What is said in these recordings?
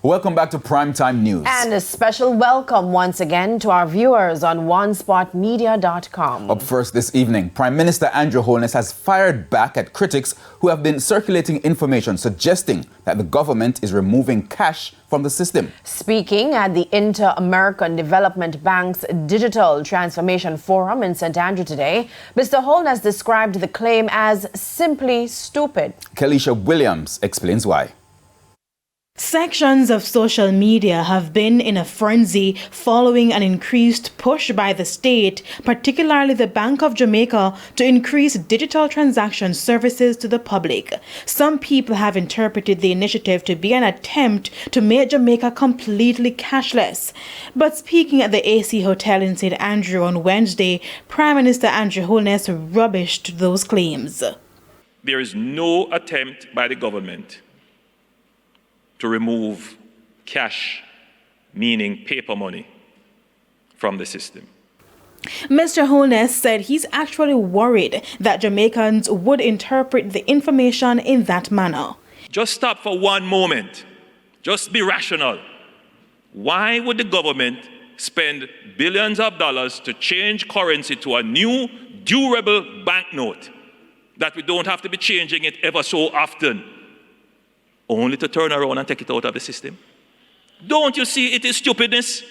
Welcome back to Primetime News. And a special welcome once again to our viewers on onespotmedia.com. Up first this evening, Prime Minister Andrew Holness has fired back at critics who have been circulating information suggesting that the government is removing cash from the system. Speaking at the Inter-American Development Bank's Digital Transformation Forum in St. Andrew today, Mr. Holness described the claim as simply stupid. Kelisha Williams explains why. Sections of social media have been in a frenzy following an increased push by the state, particularly the Bank of Jamaica, to increase digital transaction services to the public. Some people have interpreted the initiative to be an attempt to make Jamaica completely cashless. But speaking at the AC Hotel in St. Andrew on Wednesday, Prime Minister Andrew Holness rubbished those claims. There is no attempt by the government to remove cash, meaning paper money, from the system. Mr. Holness said he's actually worried that Jamaicans would interpret the information in that manner. Just stop for one moment. Just be rational. Why would the government spend billions of dollars to change currency to a new, durable banknote that we don't have to be changing it ever so often, only to turn around and take it out of the system? Don't you see it is stupidness?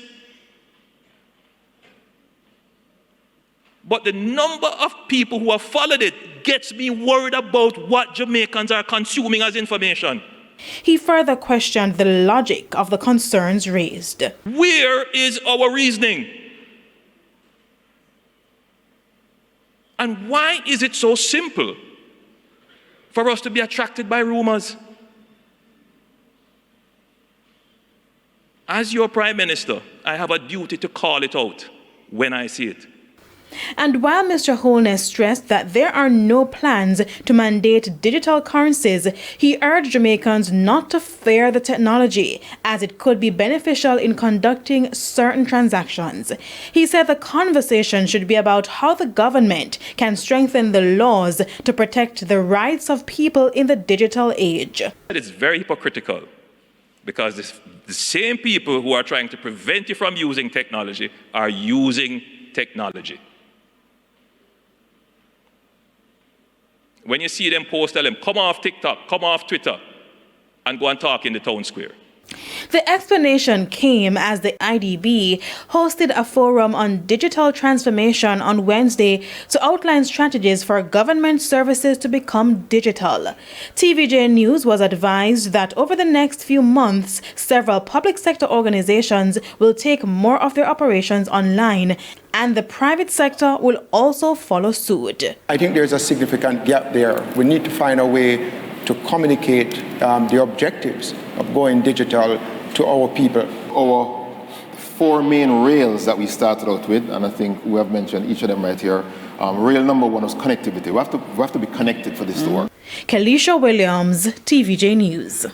But the number of people who have followed it gets me worried about what Jamaicans are consuming as information. He further questioned the logic of the concerns raised. Where is our reasoning? And why is it so simple for us to be attracted by rumors? As your Prime Minister, I have a duty to call it out when I see it. And while Mr. Holness stressed that there are no plans to mandate digital currencies, he urged Jamaicans not to fear the technology, as it could be beneficial in conducting certain transactions. He said the conversation should be about how the government can strengthen the laws to protect the rights of people in the digital age. It is very hypocritical, because the same people who are trying to prevent you from using technology are using technology. When you see them post, tell them, come off TikTok, come off Twitter, and go and talk in the town square. The explanation came as the IDB hosted a forum on digital transformation on Wednesday to outline strategies for government services to become digital. TVJ News was advised that over the next few months, several public sector organizations will take more of their operations online, and the private sector will also follow suit. I think there's a significant gap there. We need to find a way to communicate the objectives of going digital to our people. Our four main rails that we started out with, and I think we have mentioned each of them right here. Rail number one was connectivity. We have to be connected for this to work. Kelisha Williams, TVJ News.